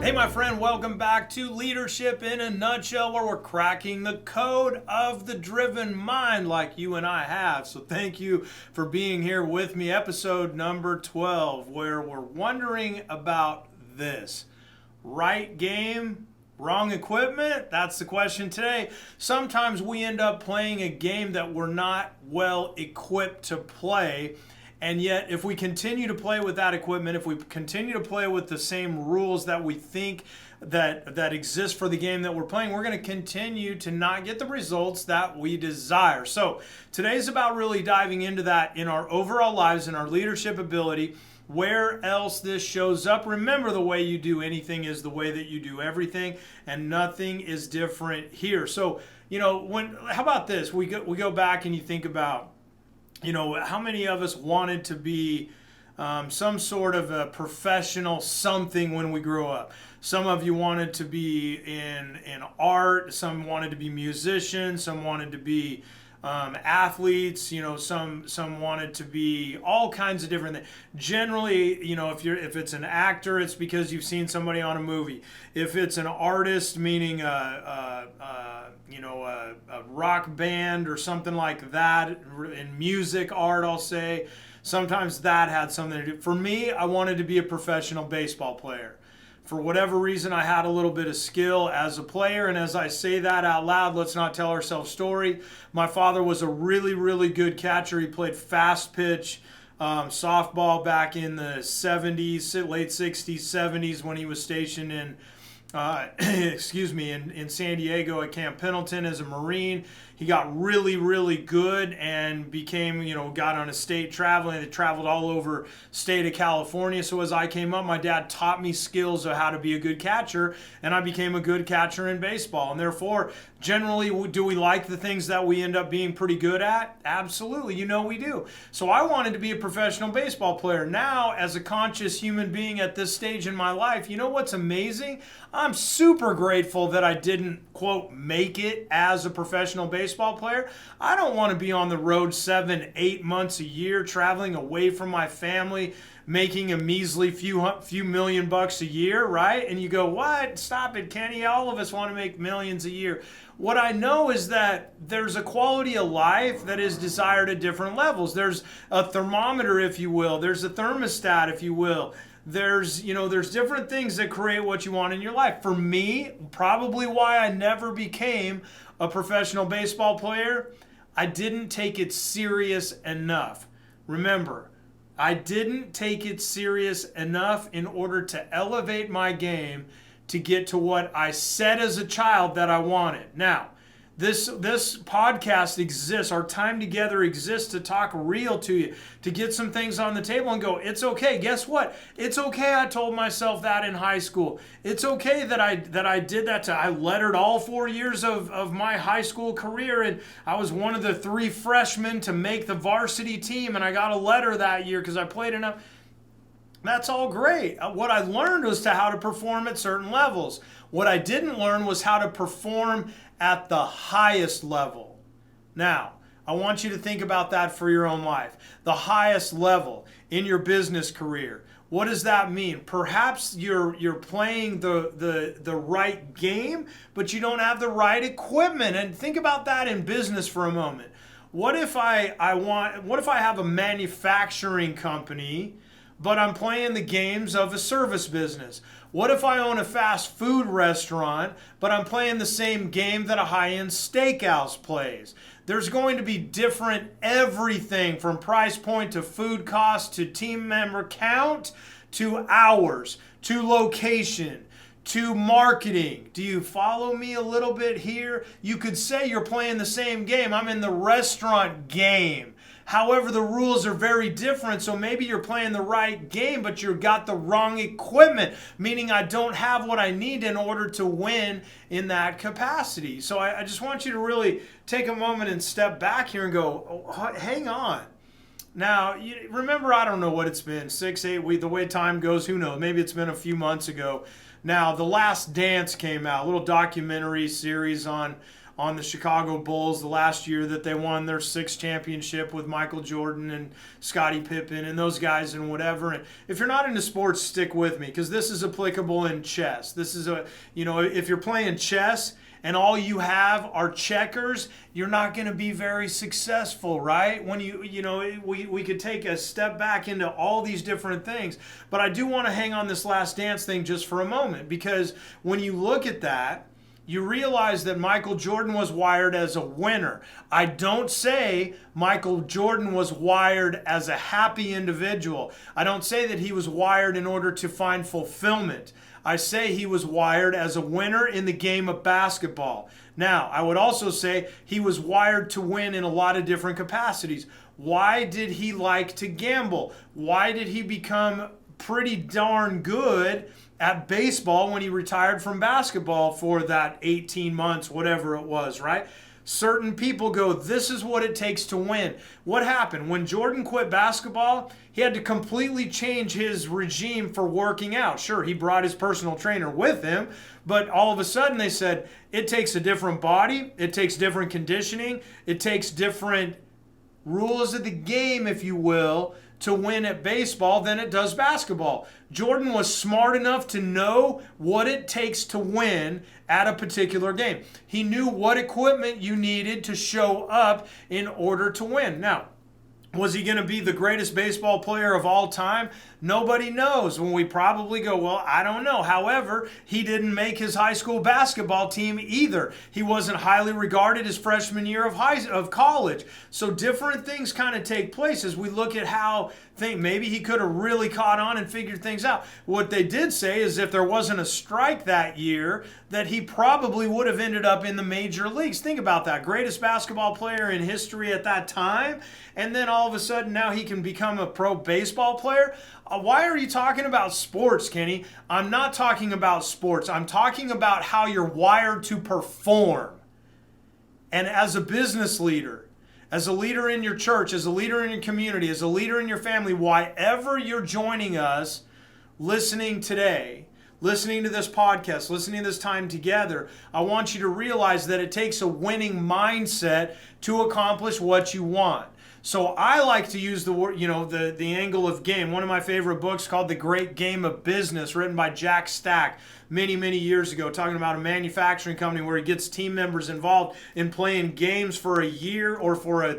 Hey, my friend, welcome back to Leadership in a Nutshell, where we're cracking the code of the driven mind like you and I have. So thank you for being here with me. Episode number 12, where we're wondering about this. Right game, wrong equipment? That's the question today. Sometimes we end up playing a game that we're not well equipped to play. And yet, if we continue to play with that equipment, if we continue to play with the same rules that we think that exist for the game that we're playing, we're going to continue to not get the results that we desire. So today's about really diving into that in our overall lives, in our leadership ability, where else this shows up. Remember, the way you do anything is the way that you do everything, and nothing is different here. So, how about this? We go back and you think about, how many of us wanted to be some sort of a professional something when we grew up? Some of you wanted to be in art, some wanted to be musicians, some wanted to be athletes, some wanted to be all kinds of different things. Generally, if it's an actor, it's because you've seen somebody on a movie. If it's an artist, meaning a rock band or something like that, in music, art, I'll say, sometimes that had something to do. For me, I wanted to be a professional baseball player. For whatever reason, I had a little bit of skill as a player, and as I say that out loud, let's not tell ourselves story. My father was a really, really good catcher. He played fast pitch softball back in the 70s, late 60s, 70s, when he was stationed in in San Diego at Camp Pendleton as a Marine. He got really, really good and became, got on a state traveling. They traveled all over state of California. So as I came up, my dad taught me skills of how to be a good catcher, and I became a good catcher in baseball. And therefore, generally, do we like the things that we end up being pretty good at? Absolutely. We do. So I wanted to be a professional baseball player. Now, as a conscious human being at this stage in my life, you know what's amazing? I'm super grateful that I didn't, quote, make it as a professional baseball player. I don't want to be on the road 7-8 months a year, traveling away from my family, making a measly few $1,000,000 a year, right? And you go, what? Stop it, Kenny. All of us want to make millions a year. What I know is that there's a quality of life that is desired at different levels. There's a thermometer, if you will. There's a thermostat, if you will. There's different things that create what you want in your life. For me, probably why I never became a professional baseball player, I didn't take it serious enough. Remember, I didn't take it serious enough in order to elevate my game to get to what I said as a child that I wanted. Now, this podcast exists, our time together exists to talk real to you, to get some things on the table and go, it's okay. Guess what? It's okay I told myself that in high school. It's okay that I did that. I lettered all 4 years of my high school career, and I was one of the 3 freshmen to make the varsity team, and I got a letter that year because I played enough. That's all great. What I learned was how to perform at certain levels. What I didn't learn was how to perform at the highest level. Now, I want you to think about that for your own life. The highest level in your business career. What does that mean? Perhaps you're playing the right game, but you don't have the right equipment. And think about that in business for a moment. What if I have a manufacturing company, but I'm playing the games of a service business? What if I own a fast food restaurant, but I'm playing the same game that a high-end steakhouse plays? There's going to be different everything from price point to food cost to team member count to hours to location to marketing. Do you follow me a little bit here? You could say you're playing the same game. I'm in the restaurant game. However, the rules are very different, so maybe you're playing the right game, but you've got the wrong equipment, meaning I don't have what I need in order to win in that capacity. So I just want you to really take a moment and step back here and go, oh, hang on. Now, remember, I don't know what it's been, 6, 8 weeks, the way time goes, who knows? Maybe it's been a few months ago. Now, The Last Dance came out, a little documentary series on on the Chicago Bulls the last year that they won their 6th championship with Michael Jordan and Scottie Pippen and those guys and whatever. And if you're not into sports, stick with me, because this is applicable in chess. This is if you're playing chess and all you have are checkers, you're not going to be very successful, right? When we could take a step back into all these different things. But I do want to hang on this Last Dance thing just for a moment, because when you look at that, you realize that Michael Jordan was wired as a winner. I don't say Michael Jordan was wired as a happy individual. I don't say that he was wired in order to find fulfillment. I say he was wired as a winner in the game of basketball. Now, I would also say he was wired to win in a lot of different capacities. Why did he like to gamble? Why did he become pretty darn good at baseball when he retired from basketball for that 18 months, whatever it was, right? Certain people go, this is what it takes to win. What happened? When Jordan quit basketball, he had to completely change his regime for working out. Sure, he brought his personal trainer with him, but all of a sudden they said, it takes a different body, it takes different conditioning, it takes different rules of the game, if you will, to win at baseball than it does basketball. Jordan was smart enough to know what it takes to win at a particular game. He knew what equipment you needed to show up in order to win. Now, was he going to be the greatest baseball player of all time? Nobody knows. When we probably go, well, I don't know. However, he didn't make his high school basketball team either. He wasn't highly regarded his freshman year of college. So different things kind of take place as we look at how maybe he could have really caught on and figured things out. What they did say is if there wasn't a strike that year, that he probably would have ended up in the major leagues. Think about that. Greatest basketball player in history at that time. And then all of a sudden now he can become a pro baseball player. Why are you talking about sports, Kenny? I'm not talking about sports. I'm talking about how you're wired to perform. And as a business leader, as a leader in your church, as a leader in your community, as a leader in your family, wherever you're joining us, listening today, listening to this podcast, listening to this time together, I want you to realize that it takes a winning mindset to accomplish what you want. So I like to use the word, the angle of game. One of my favorite books called The Great Game of Business, written by Jack Stack many, many years ago, talking about a manufacturing company where he gets team members involved in playing games for a year or for a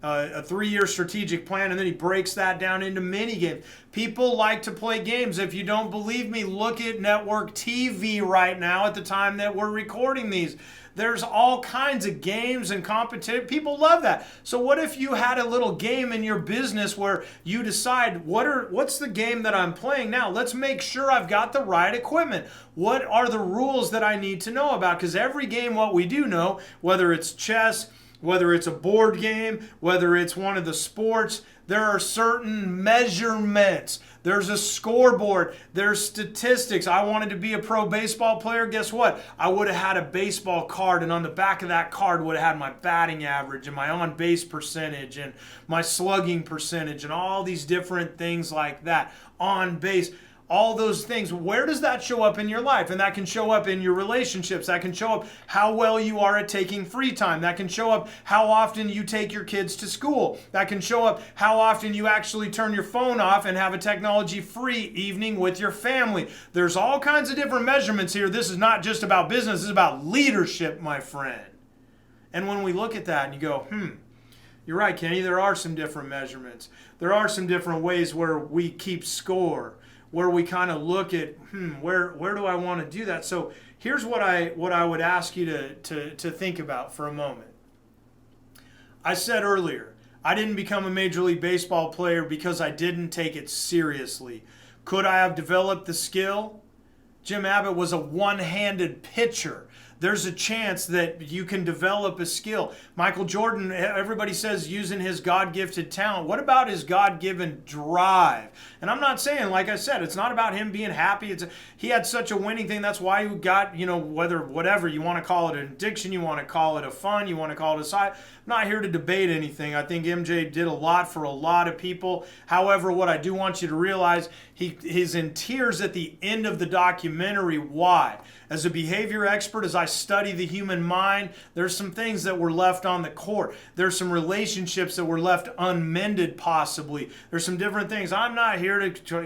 3-year strategic plan, and then he breaks that down into mini games. People like to play games. If you don't believe me, look at network TV right now at the time that we're recording these. There's all kinds of games and competition. People love that. So what if you had a little game in your business where you decide, what's the game that I'm playing now? Let's make sure I've got the right equipment. What are the rules that I need to know about? Because every game, what we do know, whether it's chess, whether it's a board game, whether it's one of the sports, there are certain measurements. There's a scoreboard. There's statistics. I wanted to be a pro baseball player. Guess what? I would have had a baseball card, and on the back of that card would have had my batting average and my on-base percentage and my slugging percentage and all these different things like that. On base. All those things. Where does that show up in your life? And that can show up in your relationships. That can show up how well you are at taking free time. That can show up how often you take your kids to school. That can show up how often you actually turn your phone off and have a technology-free evening with your family. There's all kinds of different measurements here. This is not just about business. This is about leadership, my friend. And when we look at that and you go, you're right, Kenny, there are some different measurements. There are some different ways where we keep score, where we kind of look at, where do I want to do that? So here's what I would ask you to think about for a moment. I said earlier, I didn't become a Major League Baseball player because I didn't take it seriously. Could I have developed the skill? Jim Abbott was a one-handed pitcher. There's a chance that you can develop a skill. Michael Jordan, everybody says using his God-gifted talent. What about his God-given drive? And I'm not saying, like I said, it's not about him being happy. He had such a winning thing. That's why he got, whatever you want to call it, an addiction, you want to call it a fun, you want to call it a side. I'm not here to debate anything. I think MJ did a lot for a lot of people. However, what I do want you to realize, he's in tears at the end of the documentary. Why? As a behavior expert, as I study the human mind, there's some things that were left on the court. There's some relationships that were left unmended possibly. There's some different things. I'm not here to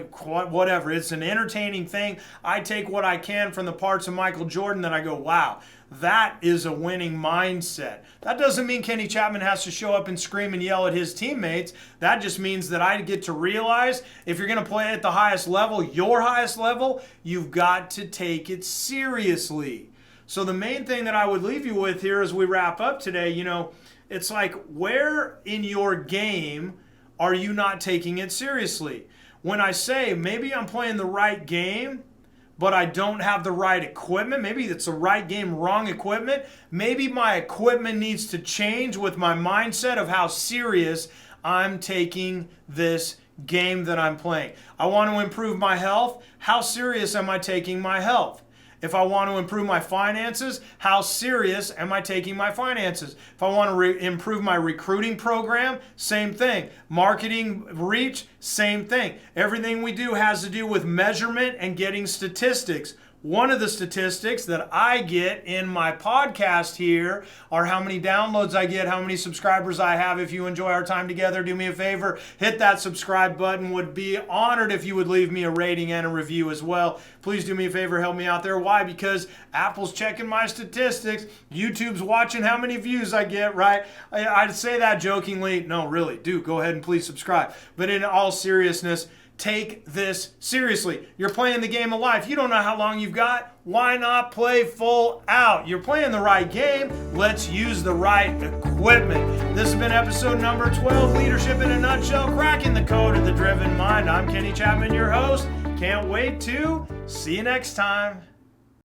whatever. It's an entertaining thing. I take what I can from the parts of Michael Jordan that I go, wow, that is a winning mindset. That doesn't mean Kenny Chapman has to show up and scream and yell at his teammates. That just means that I get to realize if you're going to play at the highest level, your highest level, you've got to take it seriously. So the main thing that I would leave you with here as we wrap up today, it's like, where in your game are you not taking it seriously? When I say maybe I'm playing the right game, but I don't have the right equipment. Maybe it's the right game, wrong equipment. Maybe my equipment needs to change with my mindset of how serious I'm taking this game that I'm playing. I want to improve my health. How serious am I taking my health? If I want to improve my finances, how serious am I taking my finances? If I want to improve my recruiting program, same thing. Marketing reach, same thing. Everything we do has to do with measurement and getting statistics. One of the statistics that I get in my podcast here are how many downloads I get, how many subscribers I have. If you enjoy our time together, do me a favor, hit that subscribe button. Would be honored if you would leave me a rating and a review as well. Please do me a favor, help me out there. Why? Because Apple's checking my statistics. YouTube's watching how many views I get, right? I'd say that jokingly. No, really, do go ahead and please subscribe. But in all seriousness, take this seriously. You're playing the game of life. You don't know how long you've got. Why not play full out? You're playing the right game. Let's use the right equipment. This has been episode number 12, Leadership in a Nutshell, Cracking the Code of the Driven Mind. I'm Kenny Chapman, your host. Can't wait to see you next time.